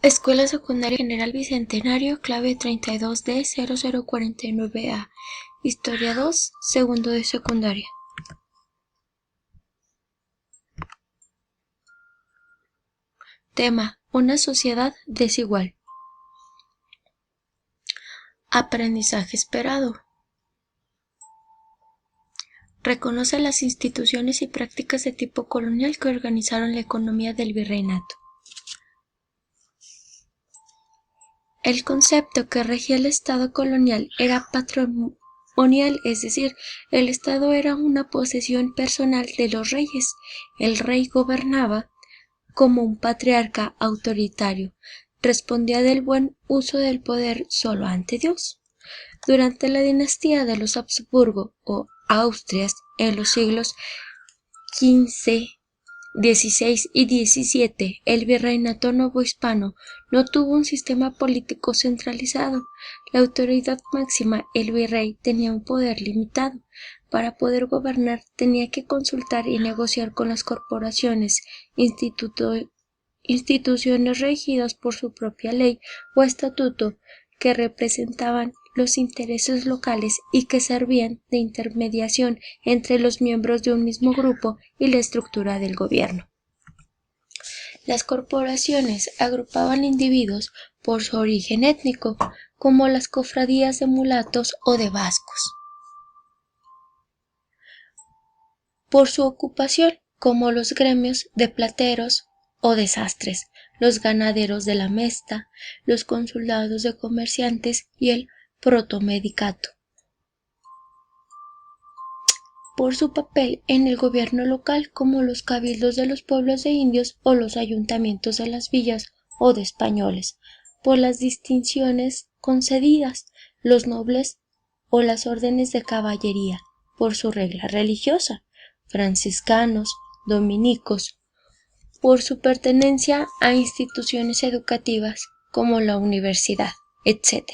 Escuela Secundaria General Bicentenario, clave 32D0049A. Historia 2, segundo de secundaria. Tema: una sociedad desigual. Aprendizaje esperado. Reconoce las instituciones y prácticas de tipo colonial que organizaron la economía del virreinato. El concepto que regía el Estado colonial era patrimonial, es decir, el Estado era una posesión personal de los reyes. El rey gobernaba como un patriarca autoritario, respondía del buen uso del poder solo ante Dios. Durante la dinastía de los Habsburgo o Austrias, en los siglos XV, XVI y XVII, el virreinato novohispano no tuvo un sistema político centralizado. La autoridad máxima, el virrey, tenía un poder limitado. Para poder gobernar tenía que consultar y negociar con las corporaciones, instituciones regidas por su propia ley o estatuto, que representaban los intereses locales y que servían de intermediación entre los miembros de un mismo grupo y la estructura del gobierno. Las corporaciones agrupaban individuos por su origen étnico, como las cofradías de mulatos o de vascos; por su ocupación, como los gremios de plateros o de sastres, los ganaderos de la mesta, los consulados de comerciantes y el protomedicato; por su papel en el gobierno local, como los cabildos de los pueblos de indios o los ayuntamientos de las villas o de españoles; por las distinciones concedidas, los nobles o las órdenes de caballería; por su regla religiosa, franciscanos, dominicos; por su pertenencia a instituciones educativas como la universidad, etc.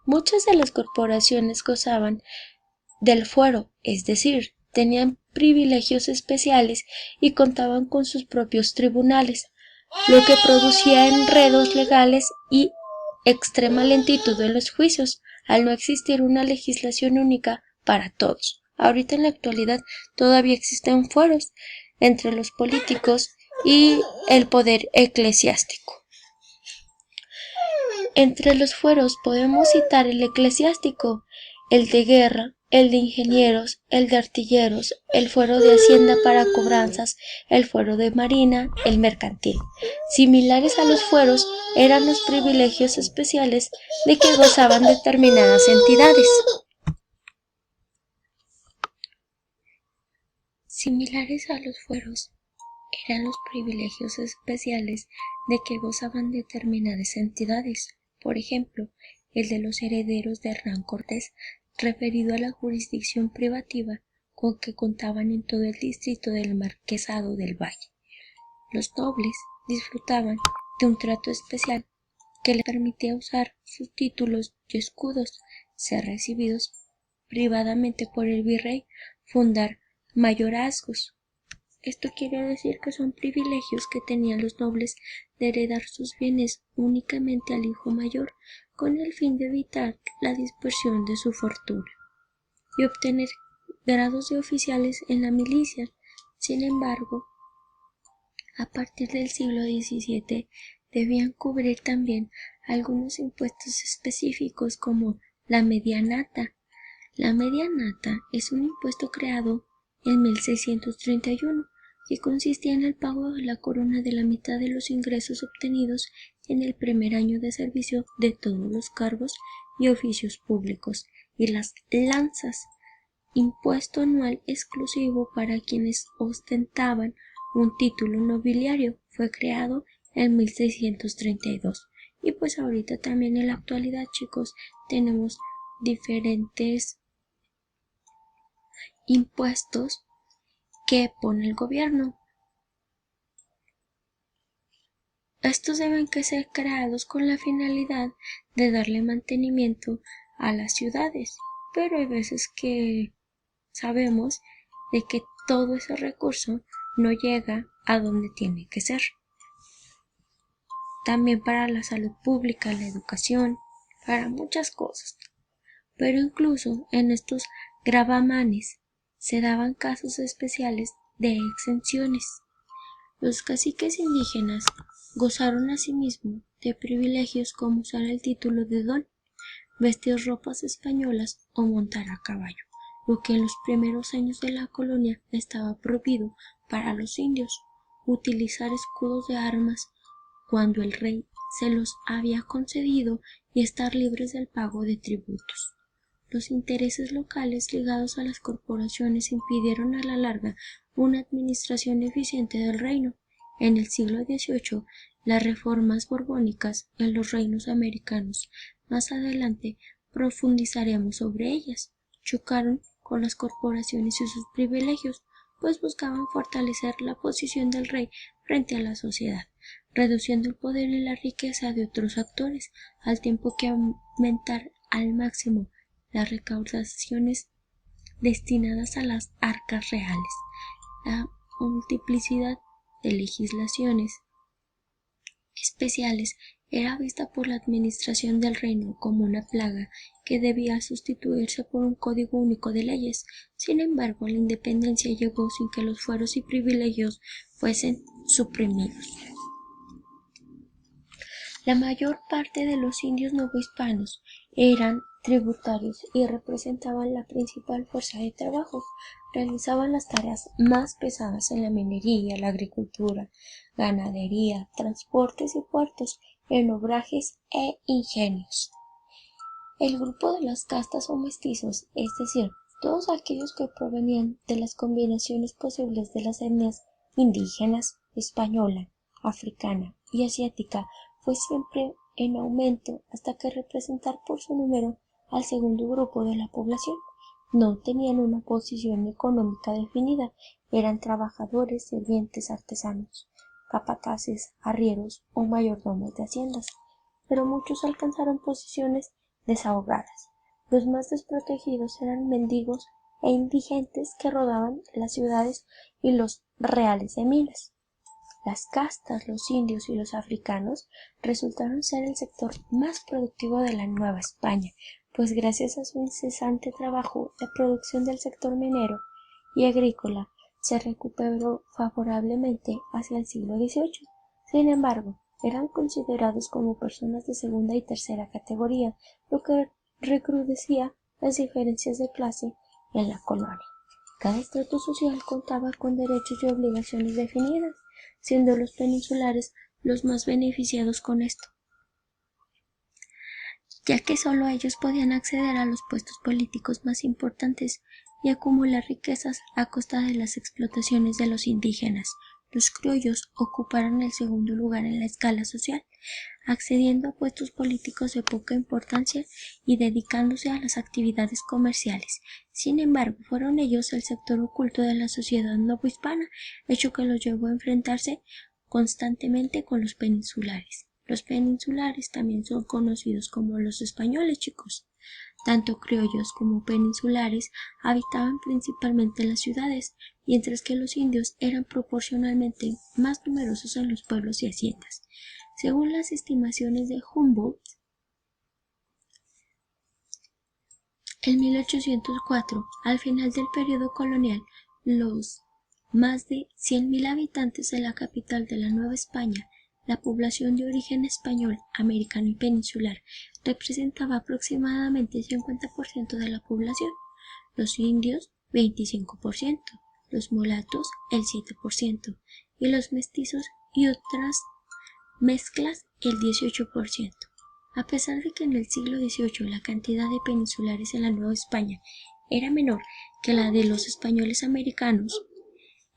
Muchas de las corporaciones gozaban del fuero, es decir, tenían privilegios especiales y contaban con sus propios tribunales, lo que producía enredos legales y extrema lentitud en los juicios, al no existir una legislación única para todos. Ahorita en la actualidad todavía existen fueros entre los políticos y el poder eclesiástico. Entre los fueros podemos citar el eclesiástico, el de guerra, el de ingenieros, el de artilleros, el fuero de hacienda para cobranzas, el fuero de marina, el mercantil. Similares a los fueros eran los privilegios especiales de que gozaban determinadas entidades. Similares a los fueros eran los privilegios especiales de que gozaban determinadas entidades. Por ejemplo, el de los herederos de Hernán Cortés, referido a la jurisdicción privativa con que contaban en todo el distrito del Marquesado del Valle. Los nobles disfrutaban de un trato especial que les permitía usar sus títulos y escudos, ser recibidos privadamente por el virrey, fundar mayorazgos. Esto quiere decir que son privilegios que tenían los nobles de heredar sus bienes únicamente al hijo mayor, con el fin de evitar la dispersión de su fortuna, y obtener grados de oficiales en la milicia. Sin embargo, a partir del siglo XVII debían cubrir también algunos impuestos específicos, como la medianata. La medianata es un impuesto creado en 1631 que consistía en el pago de la corona de la mitad de los ingresos obtenidos en el primer año de servicio de todos los cargos y oficios públicos, y las lanzas, impuesto anual exclusivo para quienes ostentaban un título nobiliario, fue creado en 1632. Y pues ahorita también en la actualidad, chicos, tenemos diferentes impuestos que pone el gobierno. Estos deben ser creados con la finalidad de darle mantenimiento a las ciudades, pero hay veces que sabemos de que todo ese recurso no llega a donde tiene que ser. también para la salud pública, la educación, para muchas cosas. Pero incluso en estos gravamanes se daban casos especiales de exenciones. Los caciques indígenas gozaron asimismo de privilegios como usar el título de don, vestir ropas españolas o montar a caballo, lo que en los primeros años de la colonia estaba prohibido para los indios, utilizar escudos de armas cuando el rey se los había concedido y estar libres del pago de tributos. Los intereses locales ligados a las corporaciones impidieron a la larga una administración eficiente del reino. En el siglo XVIII, las reformas borbónicas en los reinos americanos, más adelante profundizaremos sobre ellas, chocaron con las corporaciones y sus privilegios, pues buscaban fortalecer la posición del rey frente a la sociedad, reduciendo el poder y la riqueza de otros actores, al tiempo que aumentar al máximo las recaudaciones destinadas a las arcas reales. La multiplicidad de legislaciones especiales era vista por la administración del reino como una plaga que debía sustituirse por un código único de leyes. Sin embargo, la independencia llegó sin que los fueros y privilegios fuesen suprimidos. La mayor parte de los indios novohispanos eran tributarios y representaban la principal fuerza de trabajo. Realizaban las tareas más pesadas en la minería, la agricultura, ganadería, transportes y puertos, en obrajes e ingenios. El grupo de las castas o mestizos, es decir, todos aquellos que provenían de las combinaciones posibles de las etnias indígenas, española, africana y asiática, fue siempre en aumento hasta que representar por su número al segundo grupo de la población. No tenían una posición económica definida, eran trabajadores, sirvientes, artesanos, capataces, arrieros o mayordomos de haciendas, pero muchos alcanzaron posiciones desahogadas. Los más desprotegidos eran mendigos e indigentes que rodaban las ciudades y los reales de minas. Las castas, los indios y los africanos resultaron ser el sector más productivo de la Nueva España, pues gracias a su incesante trabajo de producción del sector minero y agrícola se recuperó favorablemente hacia el siglo XVIII. Sin embargo, eran considerados como personas de segunda y tercera categoría, lo que recrudecía las diferencias de clase en la colonia. Cada estrato social contaba con derechos y obligaciones definidas, siendo los peninsulares los más beneficiados con esto, ya que solo ellos podían acceder a los puestos políticos más importantes y acumular riquezas a costa de las explotaciones de los indígenas. Los criollos ocuparon el segundo lugar en la escala social, accediendo a puestos políticos de poca importancia y dedicándose a las actividades comerciales. Sin embargo, fueron ellos el sector oculto de la sociedad novohispana, hecho que los llevó a enfrentarse constantemente con los peninsulares. Los peninsulares también son conocidos como los españoles, chicos. Tanto criollos como peninsulares habitaban principalmente en las ciudades, mientras que los indios eran proporcionalmente más numerosos en los pueblos y haciendas. Según las estimaciones de Humboldt, en 1804, al final del periodo colonial, los más de 100.000 habitantes de la capital de la Nueva España, la población de origen español, americano y peninsular, representaba aproximadamente el 50% de la población, los indios 25%, los mulatos el 7% y los mestizos y otras mezclas el 18%. A pesar de que en el siglo XVIII la cantidad de peninsulares en la Nueva España era menor que la de los españoles americanos,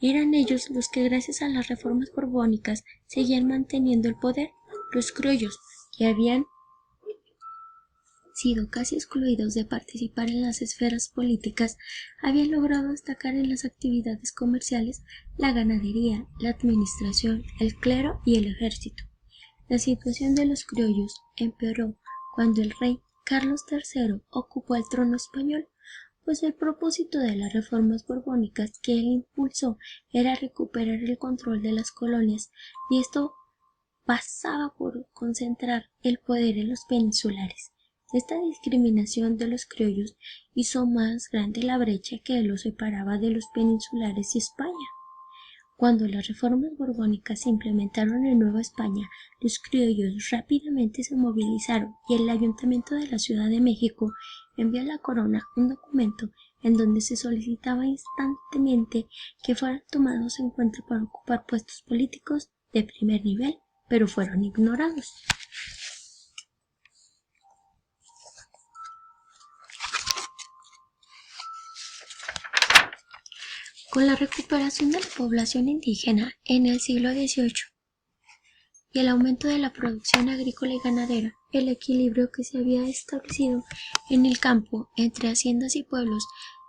eran ellos los que gracias a las reformas borbónicas seguían manteniendo el poder. Los criollos, que habían sido casi excluidos de participar en las esferas políticas, habían logrado destacar en las actividades comerciales, la ganadería, la administración, el clero y el ejército. La situación de los criollos empeoró cuando el rey Carlos III ocupó el trono español, pues el propósito de las reformas borbónicas que él impulsó era recuperar el control de las colonias, y esto pasaba por concentrar el poder en los peninsulares. Esta discriminación de los criollos hizo más grande la brecha que los separaba de los peninsulares y España. Cuando las reformas borbónicas se implementaron en Nueva España, los criollos rápidamente se movilizaron y el Ayuntamiento de la Ciudad de México envió a la corona un documento en donde se solicitaba instantáneamente que fueran tomados en cuenta para ocupar puestos políticos de primer nivel, pero fueron ignorados. Con la recuperación de la población indígena en el siglo XVIII y el aumento de la producción agrícola y ganadera, el equilibrio que se había establecido en el campo entre haciendas y pueblos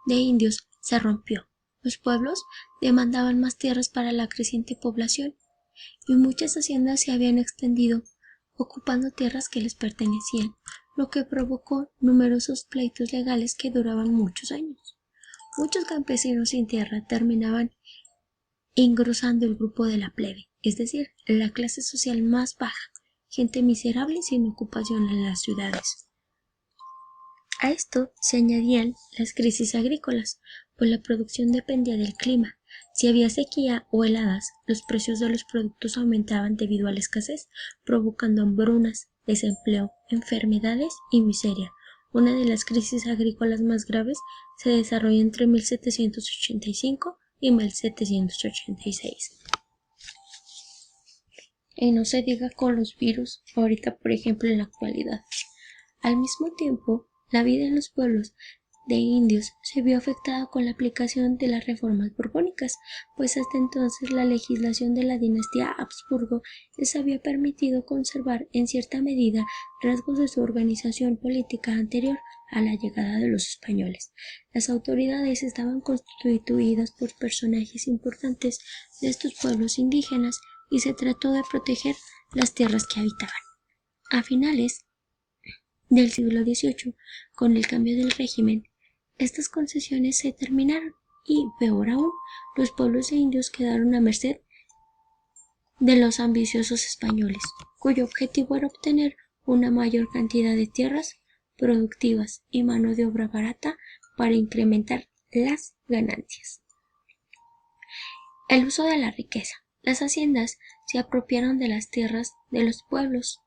de indios se rompió. Los pueblos demandaban más tierras para la creciente población y muchas haciendas se habían extendido ocupando tierras que les pertenecían, lo que provocó numerosos pleitos legales que duraban muchos años. Muchos campesinos sin tierra terminaban engrosando el grupo de la plebe, es decir, la clase social más baja, gente miserable sin ocupación en las ciudades. A esto se añadían las crisis agrícolas, pues la producción dependía del clima. Si había sequía o heladas, los precios de los productos aumentaban debido a la escasez, provocando hambrunas, desempleo, enfermedades y miseria. Una de las crisis agrícolas más graves se desarrolla entre 1785 y 1786. Y no se diga con los virus, ahorita por ejemplo en la actualidad. Al mismo tiempo, la vida en los pueblos de indios se vio afectada con la aplicación de las reformas borbónicas, pues hasta entonces la legislación de la dinastía Habsburgo les había permitido conservar en cierta medida rasgos de su organización política anterior a la llegada de los españoles. Las autoridades estaban constituidas por personajes importantes de estos pueblos indígenas y se trató de proteger las tierras que habitaban. A finales del siglo XVIII, con el cambio del régimen, estas concesiones se terminaron y, peor aún, los pueblos de indios quedaron a merced de los ambiciosos españoles, cuyo objetivo era obtener una mayor cantidad de tierras productivas y mano de obra barata para incrementar las ganancias. El uso de la riqueza. Las haciendas se apropiaron de las tierras de los pueblos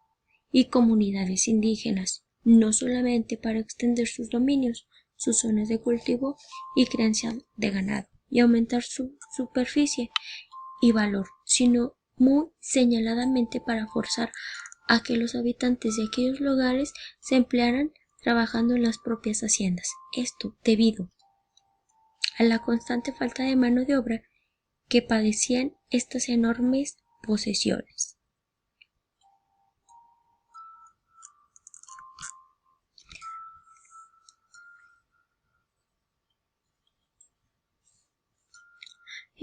y comunidades indígenas, no solamente para extender sus dominios, sus zonas de cultivo y crianza de ganado, y aumentar su superficie y valor, sino muy señaladamente para forzar a que los habitantes de aquellos lugares se emplearan trabajando en las propias haciendas. Esto debido a la constante falta de mano de obra que padecían estas enormes posesiones.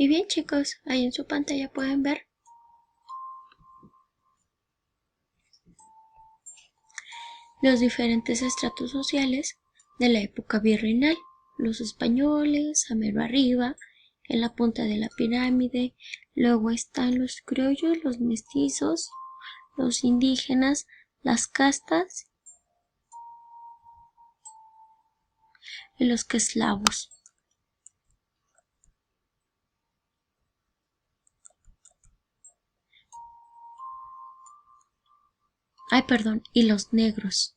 Y bien chicos, ahí en su pantalla pueden ver los diferentes estratos sociales de la época virreinal. Los españoles, a mero arriba, en la punta de la pirámide, luego están los criollos, los mestizos, los indígenas, las castas y los esclavos. Y los negros.